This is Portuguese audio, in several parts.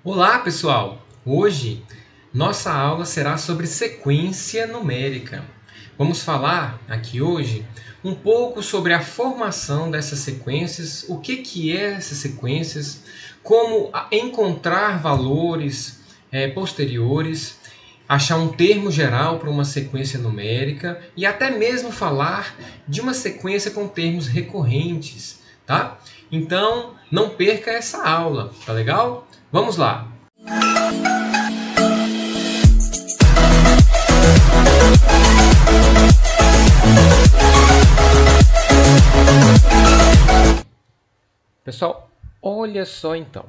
Olá, pessoal! Hoje nossa aula será sobre sequência numérica. Vamos falar aqui hoje um pouco sobre a formação dessas sequências, o que é essas sequências, como encontrar valores posteriores, achar um termo geral para uma sequência numérica e até mesmo falar de uma sequência com termos recorrentes, tá? Então, não perca essa aula, tá legal? Vamos lá! Pessoal, olha só então.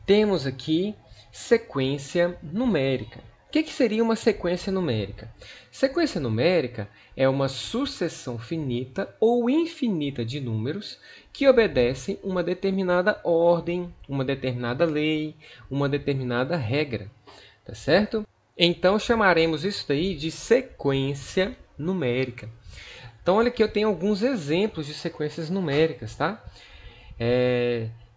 Temos aqui sequência numérica. O que seria uma sequência numérica? Sequência numérica é uma sucessão finita ou infinita de números que obedecem uma determinada ordem, uma determinada lei, uma determinada regra. Tá certo? Então chamaremos isso daí de sequência numérica. Então olha aqui, eu tenho alguns exemplos de sequências numéricas, tá?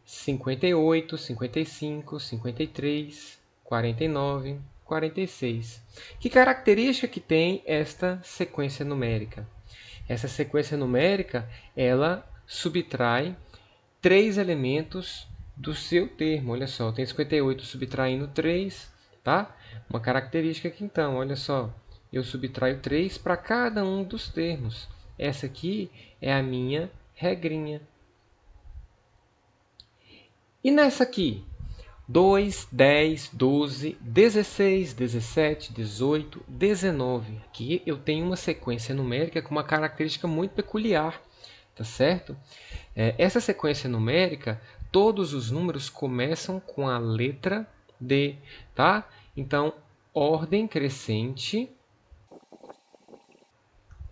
58, 55, 53, 49, 46. Que característica que tem esta sequência numérica? Essa sequência numérica, ela subtrai 3 elementos do seu termo. Olha só, tem 58 subtraindo 3, tá? Uma característica aqui então, olha só, eu subtraio 3 para cada um dos termos. Essa aqui é a minha regrinha. E nessa aqui? 2, 10, 12, 16, 17, 18, 19. Aqui eu tenho uma sequência numérica com uma característica muito peculiar, tá certo? Essa sequência numérica, todos os números começam com a letra D, tá? Então, ordem crescente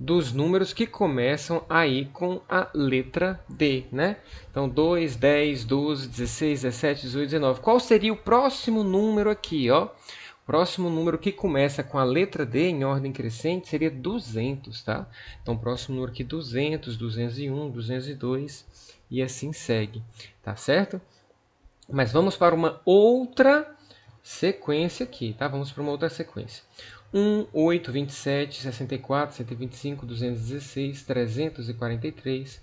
dos números que começam aí com a letra D, né? Então, 2, 10, 12, 16, 17, 18, 19. Qual seria o próximo número aqui, ó? O próximo número que começa com a letra D em ordem crescente seria 200, tá? Então, o próximo número aqui, 200, 201, 202 e assim segue, tá certo? Mas vamos para uma outra sequência aqui, tá? Vamos para uma outra sequência. 1, 8, 27, 64, 125, 216, 343.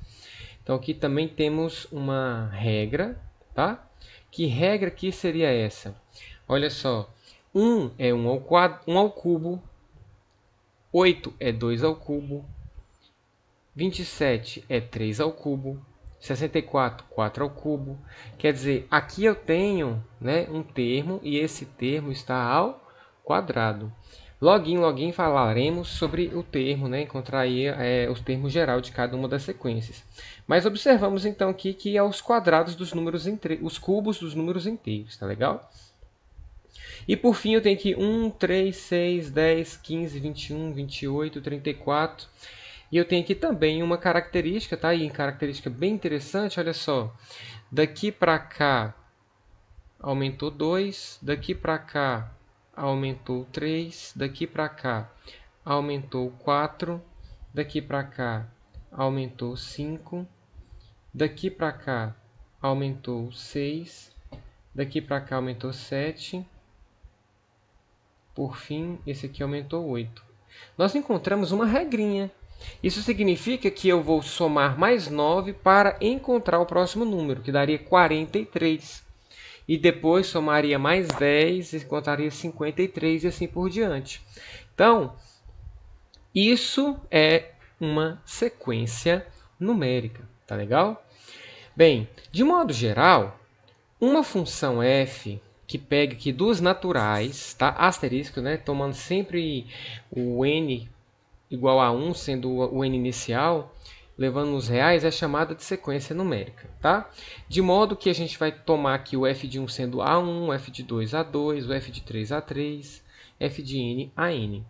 Então, aqui também temos uma regra, tá? Que regra aqui seria essa? Olha só, 1 é 1 ao cubo, 8 é 2 ao cubo, 27 é 3 ao cubo, 64, 4 ao cubo. Quer dizer, aqui eu tenho, né, um termo e esse termo está ao quadrado. Logo falaremos sobre o termo, né? Encontrar aí o termo geral de cada uma das sequências. Mas observamos então aqui que é os quadrados dos números os cubos dos números inteiros, tá legal? E por fim eu tenho aqui 1, 3, 6, 10, 15, 21, 28, 34. E eu tenho aqui também uma característica, tá? E característica bem interessante, olha só. Daqui para cá aumentou 2, daqui para cá aumentou 3, daqui para cá aumentou 4, daqui para cá aumentou 5, daqui para cá aumentou 6, daqui para cá aumentou 7, por fim, esse aqui aumentou 8. Nós encontramos uma regrinha. Isso significa que eu vou somar mais 9 para encontrar o próximo número, que daria 43. E depois somaria mais 10 e encontraria 53 e assim por diante. Então, isso é uma sequência numérica, tá legal? Bem, de modo geral, uma função f que pega aqui duas naturais, tá? Asterisco, né? Tomando sempre o n igual a 1, sendo o n inicial, levando nos reais, é chamada de sequência numérica, tá? De modo que a gente vai tomar aqui o f de 1 sendo A1, o f de 2 A2, o f de 3 A3, f de n a n.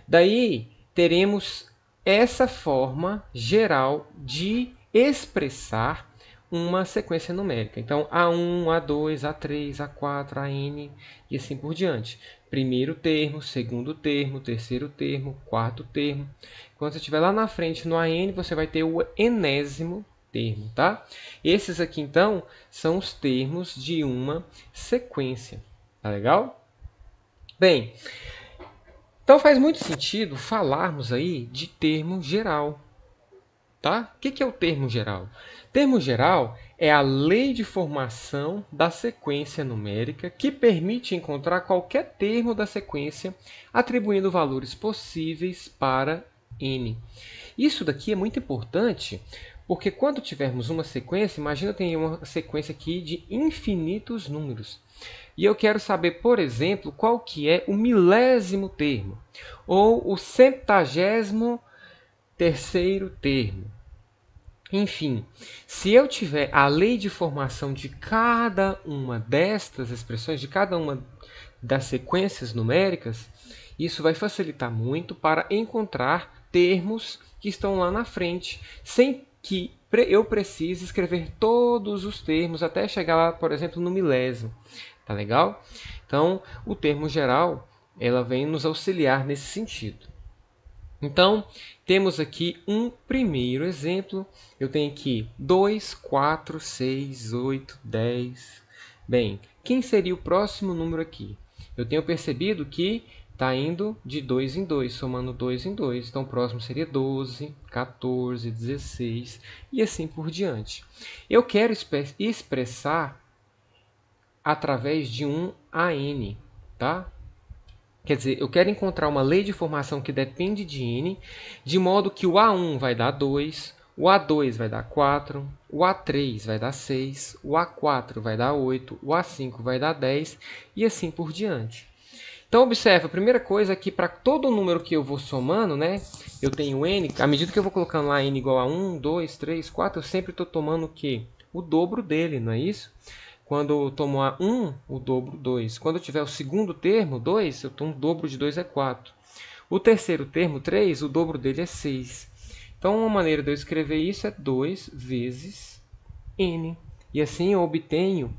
Daí, teremos essa forma geral de expressar uma sequência numérica. Então, A1, A2, A3, A4, AN e assim por diante. Primeiro termo, segundo termo, terceiro termo, quarto termo. Quando você estiver lá na frente no AN, você vai ter o enésimo termo, tá? Esses aqui, então, são os termos de uma sequência. Tá legal? Bem, então faz muito sentido falarmos aí de termo geral. Tá? O que é o termo geral? Termo geral é a lei de formação da sequência numérica que permite encontrar qualquer termo da sequência atribuindo valores possíveis para n. Isso daqui é muito importante porque quando tivermos uma sequência, imagina eu tenho uma sequência aqui de infinitos números. E eu quero saber, por exemplo, qual que é o milésimo termo ou o 73º termo. Enfim, se eu tiver a lei de formação de cada uma destas expressões, de cada uma das sequências numéricas, isso vai facilitar muito para encontrar termos que estão lá na frente, sem que eu precise escrever todos os termos até chegar lá, por exemplo, no milésimo. Tá legal? Então, o termo geral, ela vem nos auxiliar nesse sentido. Então, temos aqui um primeiro exemplo. Eu tenho aqui 2, 4, 6, 8, 10. Bem, quem seria o próximo número aqui? Eu tenho percebido que está indo de 2 em 2, somando 2 em 2. Então, o próximo seria 12, 14, 16 e assim por diante. Eu quero expressar através de um AN, tá? Quer dizer, eu quero encontrar uma lei de formação que depende de n, de modo que o A1 vai dar 2, o A2 vai dar 4, o A3 vai dar 6, o A4 vai dar 8, o A5 vai dar 10 e assim por diante. Então, observe, a primeira coisa é que para todo número que eu vou somando, né, eu tenho n, à medida que eu vou colocando lá n igual a 1, 2, 3, 4, eu sempre estou tomando o quê? O dobro dele, não é isso? Quando eu tomo a 1, o dobro 2. Quando eu tiver o segundo termo, 2, eu tomo o dobro de 2 é 4. O terceiro termo, 3, o dobro dele é 6. Então, uma maneira de eu escrever isso é 2 vezes n. E assim eu obtenho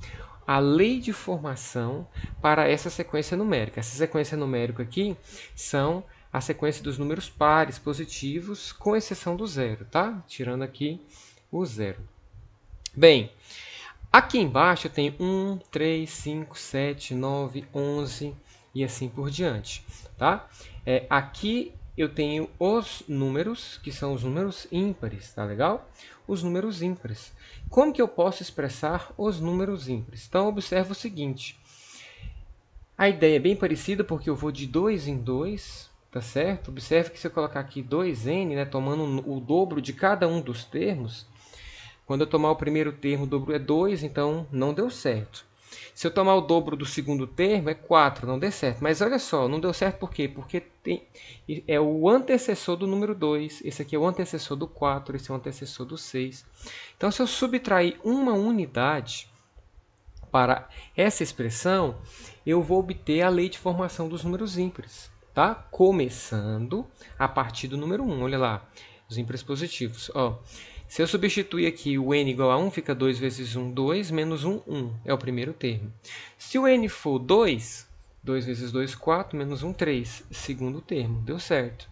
a lei de formação para essa sequência numérica. Essa sequência numérica aqui são a sequência dos números pares positivos, com exceção do zero, tá? Tirando aqui o zero. Bem, aqui embaixo eu tenho 1, 3, 5, 7, 9, 11 e assim por diante. Tá? Aqui eu tenho os números, que são os números ímpares, tá legal? Os números ímpares. Como que eu posso expressar os números ímpares? Então, observe o seguinte. A ideia é bem parecida porque eu vou de 2 em 2, tá certo? Observe que se eu colocar aqui 2n, né, tomando o dobro de cada um dos termos, quando eu tomar o primeiro termo, o dobro é 2, então não deu certo. Se eu tomar o dobro do segundo termo, é 4, não deu certo. Mas olha só, não deu certo por quê? Porque é o antecessor do número 2, esse aqui é o antecessor do 4, esse é o antecessor do 6. Então, se eu subtrair uma unidade para essa expressão, eu vou obter a lei de formação dos números ímpares. Tá? Começando a partir do número 1. Olha lá, os ímpares positivos. Ó, se eu substituir aqui o n igual a 1, fica 2 vezes 1, 2, menos 1, 1. É o primeiro termo. Se o n for 2, 2 vezes 2, 4, menos 1, 3. Segundo termo. Deu certo.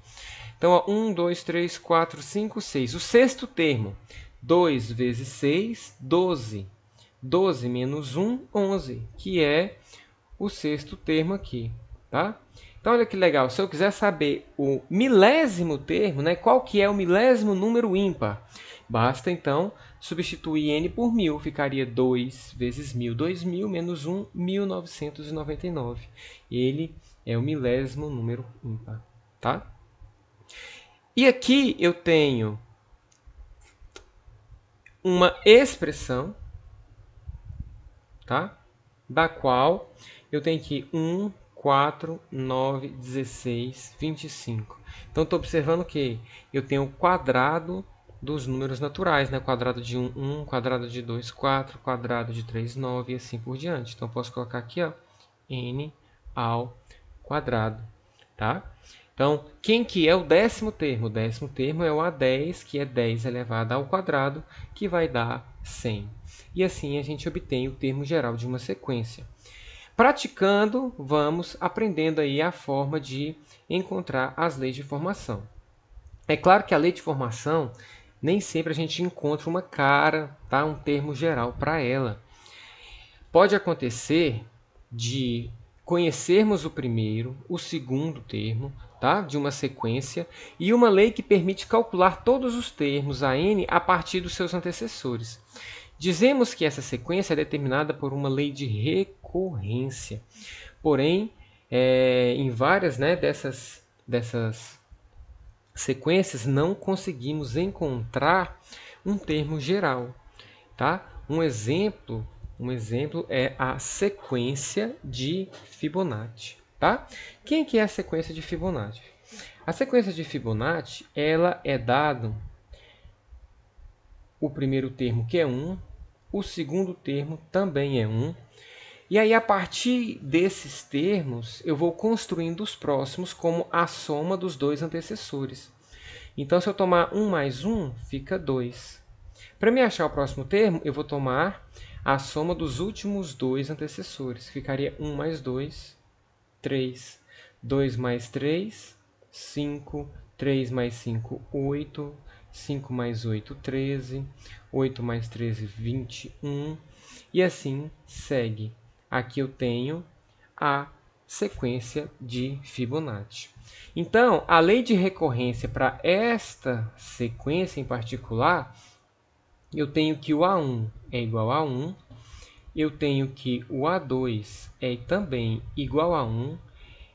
Então, ó, 1, 2, 3, 4, 5, 6. O sexto termo. 2 vezes 6, 12. 12 menos 1, 11. Que é o sexto termo aqui. Tá? Então, olha que legal. Se eu quiser saber o milésimo termo, né, qual que é o milésimo número ímpar? Basta, então, substituir n por 1000. Ficaria 2 vezes 1000, 2000, menos 1, 1999. Ele é o milésimo número ímpar. Tá? E aqui eu tenho uma expressão, tá? Da qual eu tenho aqui 1, 4, 9, 16, 25. Então, estou observando que eu tenho o quadrado dos números naturais, né? Quadrado de 1, 1, quadrado de 2, 4, quadrado de 3, 9 e assim por diante. Então, eu posso colocar aqui, ó, n ao quadrado, tá? Então, quem que é o décimo termo? O décimo termo é o A10, que é 10 elevado ao quadrado, que vai dar 100. E assim a gente obtém o termo geral de uma sequência. Praticando, vamos aprendendo aí a forma de encontrar as leis de formação. É claro que a lei de formação, nem sempre a gente encontra uma cara, tá? Um termo geral para ela. Pode acontecer de conhecermos o primeiro, o segundo termo, tá? De uma sequência, e uma lei que permite calcular todos os termos a n a partir dos seus antecessores. Dizemos que essa sequência é determinada por uma lei de recorrência. Porém, em várias, né, dessas sequências não conseguimos encontrar um termo geral, tá? Um exemplo é a sequência de Fibonacci, tá? Quem que é a sequência de Fibonacci? A sequência de Fibonacci, ela é dado o primeiro termo, que é 1, o segundo termo também é 1, e aí a partir desses termos eu vou construindo os próximos como a soma dos dois antecessores. Então, se eu tomar 1 mais 1, fica 2. Para me achar o próximo termo, eu vou tomar a soma dos últimos dois antecessores. Ficaria 1 mais 2, 3. 2 mais 3, 5. 3 mais 5, 8. 5 mais 8, 13. 8 mais 13, 21. E assim segue. Aqui eu tenho a sequência de Fibonacci. Então, a lei de recorrência para esta sequência em particular, eu tenho que o A1 é igual a 1, eu tenho que o A2 é também igual a 1,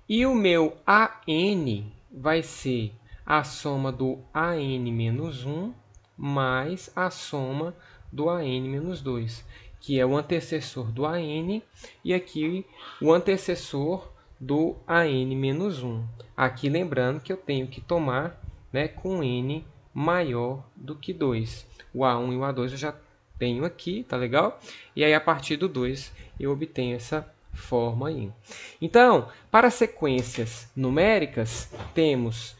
e o meu AN vai ser a soma do AN menos 1 mais a soma do AN menos 2, que é o antecessor do AN, e aqui o antecessor do AN menos 1. Aqui lembrando que eu tenho que tomar, né, com N maior do que 2. O A1 e o A2 eu já tenho aqui, tá legal? E aí a partir do 2 eu obtenho essa forma aí. Então, para sequências numéricas, temos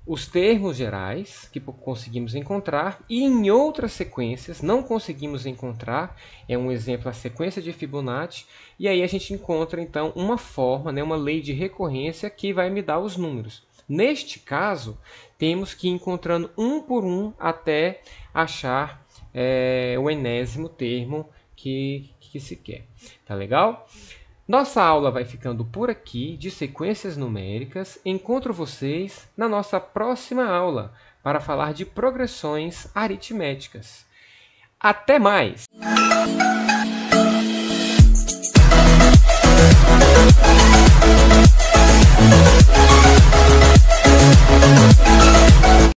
os termos gerais que conseguimos encontrar, e em outras sequências não conseguimos encontrar, é um exemplo a sequência de Fibonacci, e aí a gente encontra então uma forma, né, uma lei de recorrência que vai me dar os números. Neste caso, temos que ir encontrando um por um até achar o enésimo termo que se quer. Tá legal? Nossa aula vai ficando por aqui de sequências numéricas. Encontro vocês na nossa próxima aula para falar de progressões aritméticas. Até mais!